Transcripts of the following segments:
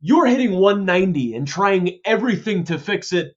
You're hitting 190 and trying everything to fix it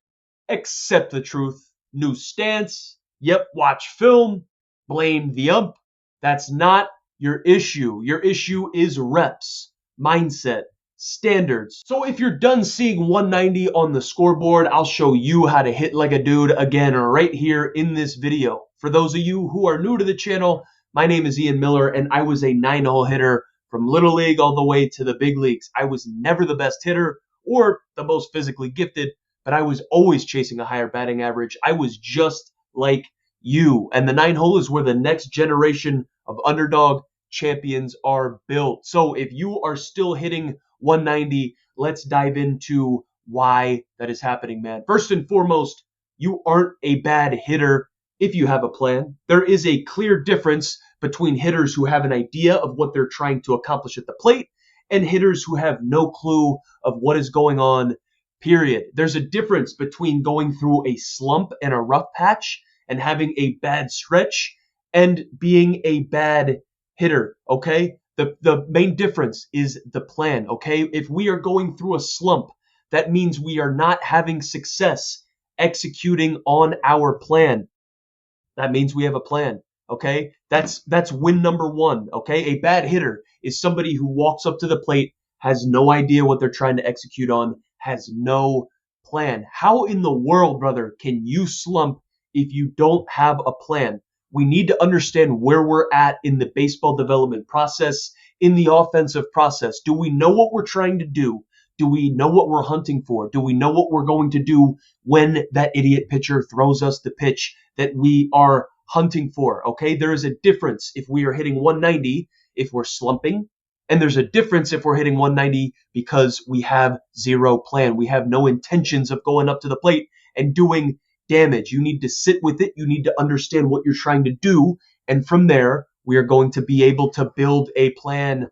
except the truth. New stance. Yep, watch film. Blame the ump. That's not your issue. Your issue is reps, mindset, standards. So if you're done seeing 190 on the scoreboard, I'll show you how to hit like a dude again right here in this video. For those of you who are new to the channel, my name is Ian Miller and I was a 9-hole hitter from Little League all the way to the big leagues. I was never the best hitter or the most physically gifted, but I was always chasing a higher batting average. I was just like you. And the 9-hole is where the next generation of underdog champions are built. So if you are still hitting 190, let's dive into why that is happening, man. First and foremost, you aren't a bad hitter if you have a plan. There is a clear difference between hitters who have an idea of what they're trying to accomplish at the plate and hitters who have no clue of what is going on, period. There's a difference between going through a slump and a rough patch and having a bad stretch and being a bad hitter, okay? The main difference is the plan, okay? If we are going through a slump, that means we are not having success executing on our plan. That means we have a plan, okay? That's win number one, okay? A bad hitter is somebody who walks up to the plate, has no idea what they're trying to execute on, has no plan. How in the world, brother, can you slump if you don't have a plan? We need to understand where we're at in the baseball development process, in the offensive process. Do we know what we're trying to do? Do we know what we're hunting for? Do we know what we're going to do when that idiot pitcher throws us the pitch that we are hunting for? Okay, there is a difference if we are hitting 190 if we're slumping, and there's a difference if we're hitting 190 because we have zero plan. We have no intentions of going up to the plate and doing damage. You need to sit with it. You need to understand what you're trying to do, and from there, we are going to be able to build a plan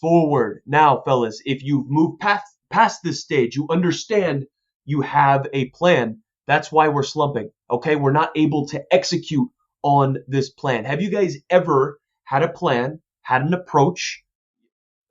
forward. Now, fellas, if you've moved past this stage, you understand you have a plan. That's why we're slumping, okay? We're not able to execute on this plan. Have you guys ever had a plan, had an approach,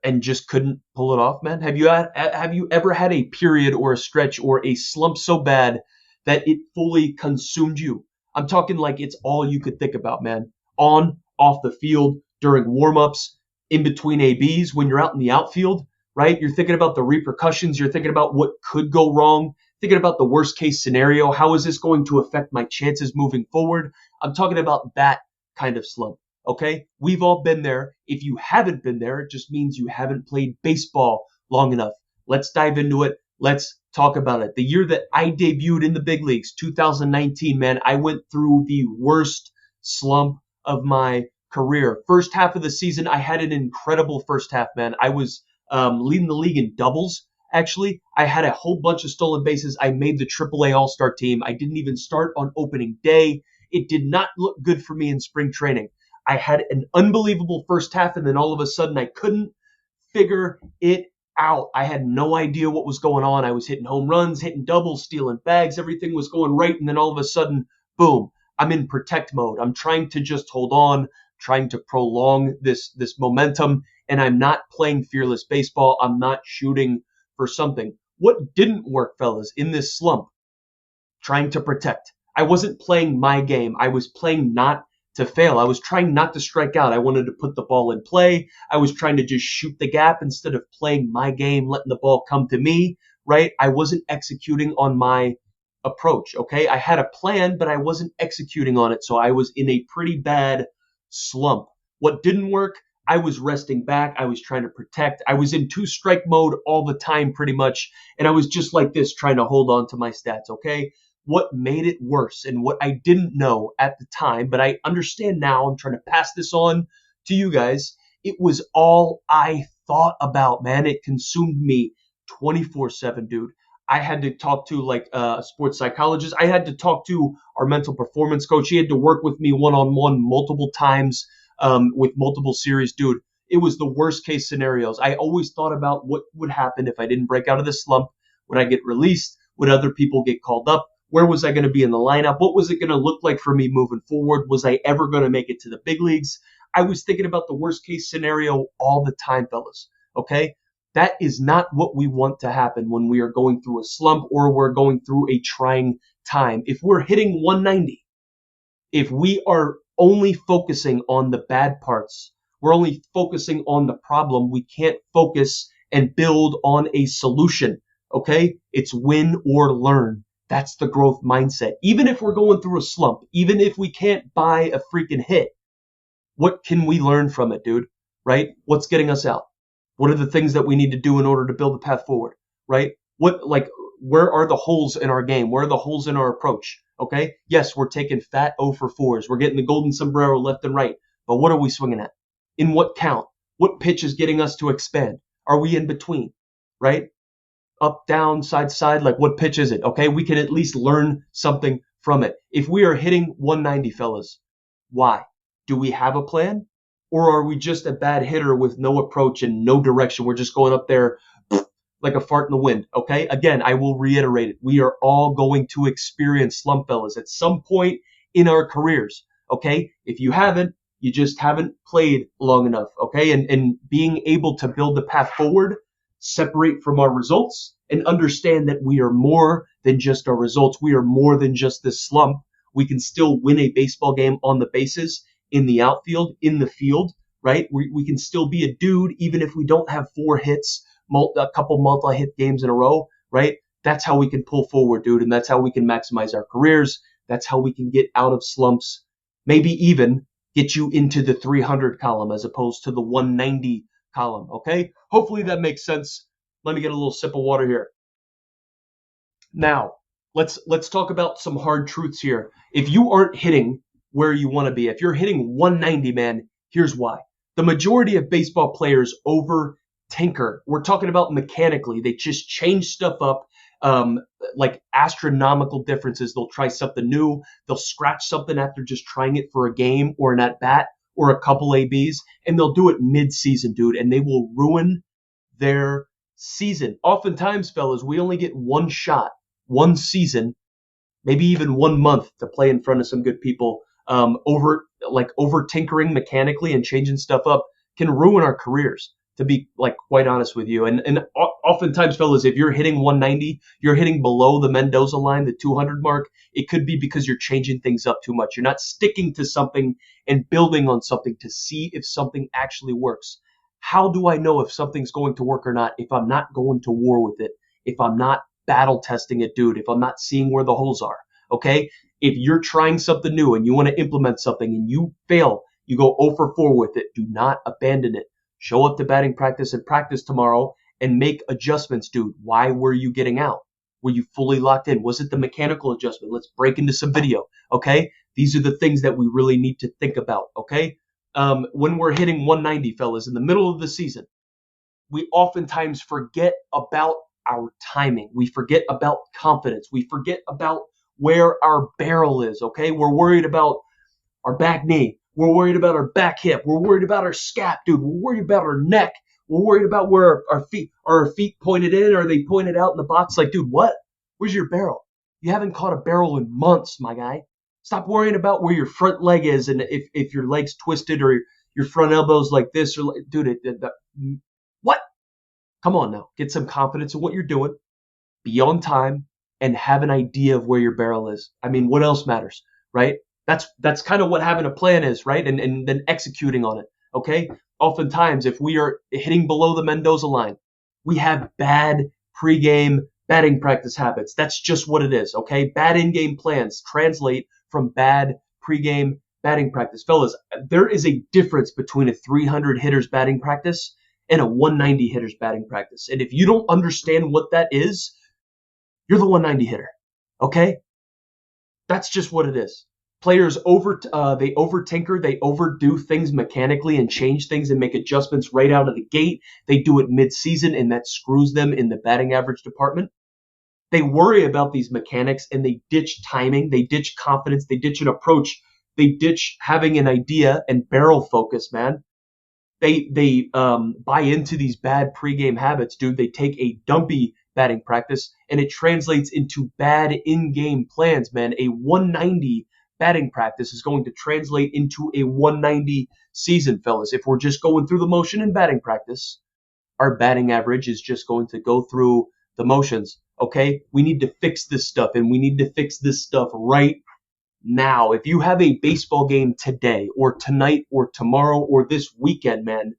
and just couldn't pull it off, man? Have you ever had a period or a stretch or a slump so bad that it fully consumed you? I'm talking like it's all you could think about, man. On, off the field, during warm-ups, in between ABs, when you're out in the outfield, right? You're thinking about the repercussions. You're thinking about what could go wrong, thinking about the worst case scenario. How is this going to affect my chances moving forward? I'm talking about that kind of slump, okay? We've all been there. If you haven't been there, it just means you haven't played baseball long enough. Let's dive into it. Let's talk about it. The year that I debuted in the big leagues, 2019, man, I went through the worst slump of my career. First half of the season, I had an incredible first half, man. I was leading the league in doubles. Actually, I had a whole bunch of stolen bases. I made the AAA All-Star team. I didn't even start on opening day. It did not look good for me in spring training. I had an unbelievable first half, and then all of a sudden I couldn't figure it out. I had no idea what was going on. I was hitting home runs, hitting doubles, stealing bags. Everything was going right, and then all of a sudden, boom, I'm in protect mode. I'm trying to just hold on, trying to prolong this momentum, and I'm not playing fearless baseball. I'm not shooting for something. What didn't work, fellas, in this slump? Trying to protect. I wasn't playing my game. I was playing not to fail. I was trying not to strike out. I wanted to put the ball in play. I was trying to just shoot the gap instead of playing my game, letting the ball come to me, right? I wasn't executing on my approach, okay? I had a plan, but I wasn't executing on it, so I was in a pretty bad slump. What didn't work? I was resting back. I was trying to protect. I was in two-strike mode all the time pretty much, and I was just like this trying to hold on to my stats, okay? What made it worse and what I didn't know at the time, but I understand now, I'm trying to pass this on to you guys, it was all I thought about, man. It consumed me 24/7, dude. I had to talk to like a sports psychologist. I had to talk to our mental performance coach. He had to work with me one-on-one multiple times with multiple series. Dude, it was the worst case scenarios. I always thought about what would happen if I didn't break out of this slump. Would I get released? Would other people get called up? Where was I going to be in the lineup? What was it going to look like for me moving forward? Was I ever going to make it to the big leagues? I was thinking about the worst case scenario all the time, fellas. Okay? That is not what we want to happen when we are going through a slump or we're going through a trying time. If we're hitting 190, if we are only focusing on the bad parts, we're only focusing on the problem, we can't focus and build on a solution. Okay? It's win or learn. That's the growth mindset. Even if we're going through a slump, even if we can't buy a freaking hit, what can we learn from it, dude? Right? What's getting us out? What are the things that we need to do in order to build a path forward? Right? Where are the holes in our game? Where are the holes in our approach? Okay? Yes, we're taking fat 0 for 4s. We're getting the golden sombrero left and right. But what are we swinging at? In what count? What pitch is getting us to expand? Are we in between? Right? Up, down, side to side, like what pitch is it? Okay? We can at least learn something from it. If we are hitting 190, fellas, why? Do we have a plan? Or are we just a bad hitter with no approach and no direction? We're just going up there like a fart in the wind. Okay? Again, I will reiterate it. We are all going to experience slump, fellas, at some point in our careers. Okay? If you haven't, you just haven't played long enough. Okay? And being able to build the path forward, separate from our results, and understand that we are more than just our results. We are more than just this slump. We can still win a baseball game on the bases, in the outfield, in the field, right? We can still be a dude even if we don't have 4 hits, a couple multi-hit games in a row, right? That's how we can pull forward, dude, and that's how we can maximize our careers. That's how we can get out of slumps, maybe even get you into the 300 column as opposed to the 190 column, okay? Hopefully that makes sense. Let me get a little sip of water here. Now, let's talk about some hard truths here. If you aren't hitting where you want to be, if you're hitting 190, man, here's why. The majority of baseball players over tinker. We're talking about mechanically. They just change stuff up, like astronomical differences. They'll try something new. They'll scratch something after just trying it for a game or an at-bat or a couple ABs, and they'll do it mid-season, dude, and they will ruin their season. Oftentimes, fellas, we only get one shot, one season, maybe even 1 month to play in front of some good people. Over tinkering mechanically and changing stuff up can ruin our careers, to be like quite honest with you. And oftentimes, fellas, if you're hitting 190, you're hitting below the Mendoza line, the 200 mark. It could be because you're changing things up too much. You're not sticking to something and building on something to see if something actually works. How do I know if something's going to work or not if I'm not going to war with it? If I'm not battle testing it, dude, if I'm not seeing where the holes are, okay? If you're trying something new and you want to implement something and you fail, you go 0 for 4 with it, do not abandon it. Show up to batting practice and practice tomorrow and make adjustments, dude. Why were you getting out? Were you fully locked in? Was it the mechanical adjustment? Let's break into some video, okay? These are the things that we really need to think about, okay? When we're hitting 190, fellas, in the middle of the season, we oftentimes forget about our timing. We forget about confidence. We forget about where our barrel is, okay? We're worried about our back knee. We're worried about our back hip. We're worried about our scap, dude. We're worried about our neck. We're worried about where our feet are. Our feet pointed in? Are they pointed out in the box? Like, dude, what? Where's your barrel? You haven't caught a barrel in months, my guy. Stop worrying about where your front leg is and if your leg's twisted or your front elbow's like this or dude, what? Come on now. Get some confidence in what you're doing. Be on time and have an idea of where your barrel is. I mean, what else matters, right? That's kind of what having a plan is, right? And then executing on it, okay? Oftentimes, if we are hitting below the Mendoza line, we have bad pregame batting practice habits. That's just what it is, okay? Bad in-game plans translate from bad pregame batting practice. Fellas, there is a difference between a 300 hitters batting practice and a 190 hitters batting practice. And if you don't understand what that is, you're the 190 hitter, okay? That's just what it is. Players they over tinker, they overdo things mechanically and change things and make adjustments right out of the gate. They do it mid-season and that screws them in the batting average department. They worry about these mechanics and they ditch timing, they ditch confidence, they ditch an approach, they ditch having an idea and barrel focus, man. They buy into these bad pregame habits, dude. They take a dumpy batting practice and it translates into bad in-game plans, man. A 190 batting practice is going to translate into a 190 season, fellas. If we're just going through the motion in batting practice, our batting average is just going to go through the motions. Okay, we need to fix this stuff, and we need to fix this stuff right now. If you have a baseball game today or tonight or tomorrow or this weekend, man,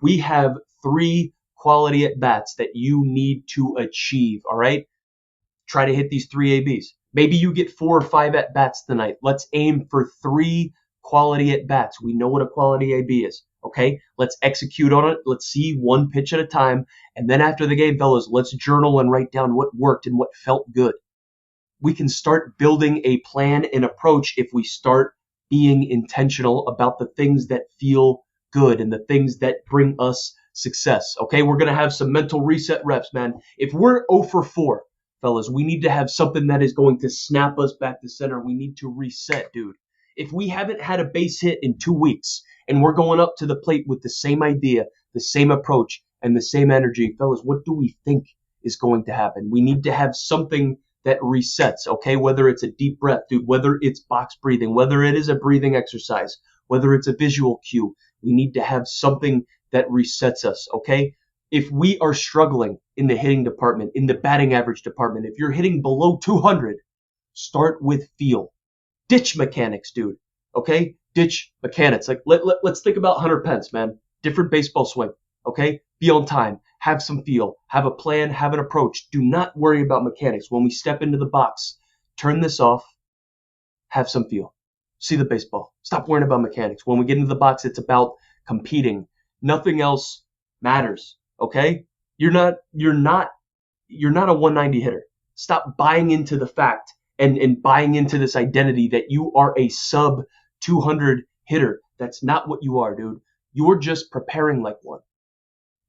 we have 3 quality at bats that you need to achieve. All right, try to hit these 3 ABs. Maybe you get 4 or 5 at bats tonight. Let's aim for 3 quality at bats. We know what a quality AB is. Okay, let's execute on it. Let's see one pitch at a time. And then after the game, fellas, let's journal and write down what worked and what felt good. We can start building a plan and approach if we start being intentional about the things that feel good and the things that bring us success. Okay, we're going to have some mental reset reps, man. If we're 0 for 4, fellas, we need to have something that is going to snap us back to center. We need to reset, dude. If we haven't had a base hit in 2 weeks and we're going up to the plate with the same idea, the same approach, and the same energy, fellas, what do we think is going to happen? We need to have something that resets, okay? Whether it's a deep breath, dude, whether it's box breathing, whether it is a breathing exercise, whether it's a visual cue, we need to have something that resets us, okay? If we are struggling in the hitting department, in the batting average department, if you're hitting below 200, start with feel. Ditch mechanics, dude, okay? Ditch mechanics. Like, let's think about Hunter Pence, man. Different baseball swing, okay? Be on time. Have some feel. Have a plan. Have an approach. Do not worry about mechanics. When we step into the box, turn this off. Have some feel. See the baseball. Stop worrying about mechanics. When we get into the box, it's about competing. Nothing else matters, okay? You're not a 190 hitter. Stop buying into the fact and buying into this identity that you are a sub 200 hitter. That's not what you are, dude. You're just preparing like one.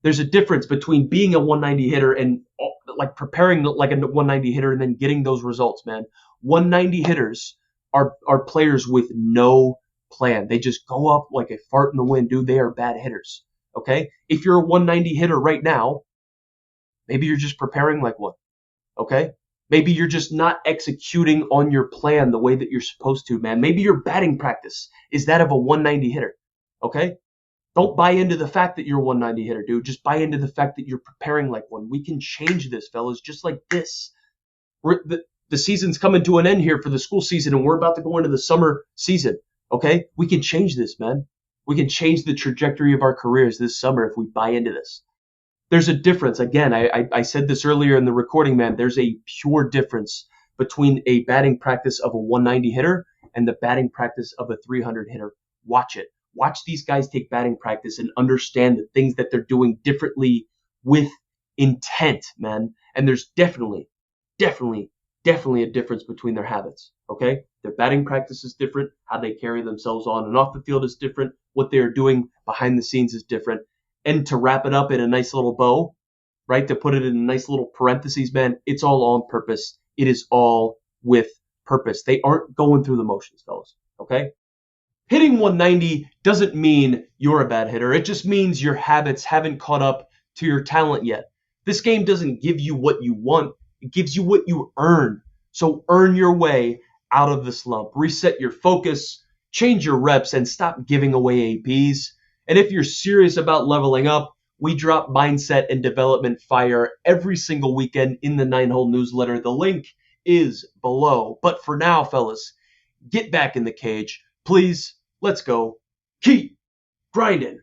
There's a difference between being a 190 hitter and like preparing like a 190 hitter and then getting those results, man. 190 hitters are players with no plan. They just go up like a fart in the wind, dude. They are bad hitters, okay? If you're a 190 hitter right now, maybe you're just preparing like one, okay? Maybe you're just not executing on your plan the way that you're supposed to, man. Maybe your batting practice is that of a 190 hitter, okay? Don't buy into the fact that you're a 190 hitter, dude. Just buy into the fact that you're preparing like one. We can change this, fellas, just like this. The season's coming to an end here for the school season, and we're about to go into the summer season, okay? We can change this, man. We can change the trajectory of our careers this summer if we buy into this. There's a difference. Again, I said this earlier in the recording, man. There's a pure difference between a batting practice of a 190 hitter and the batting practice of a 300 hitter. Watch it. Watch these guys take batting practice and understand the things that they're doing differently with intent, man. And there's definitely a difference between their habits, okay? Their batting practice is different. How they carry themselves on and off the field is different. What they are doing behind the scenes is different. And to wrap it up in a nice little bow, right, to put it in a nice little parentheses, man, it's all on purpose. It is all with purpose. They aren't going through the motions, fellas, okay? Hitting 190 doesn't mean you're a bad hitter. It just means your habits haven't caught up to your talent yet. This game doesn't give you what you want. It gives you what you earn. So earn your way out of the slump. Reset your focus, change your reps, and stop giving away APs. And if you're serious about leveling up, we drop mindset and development fire every single weekend in the 9-hole newsletter. The link is below. But for now, fellas, get back in the cage. Please, let's go. Keep grinding.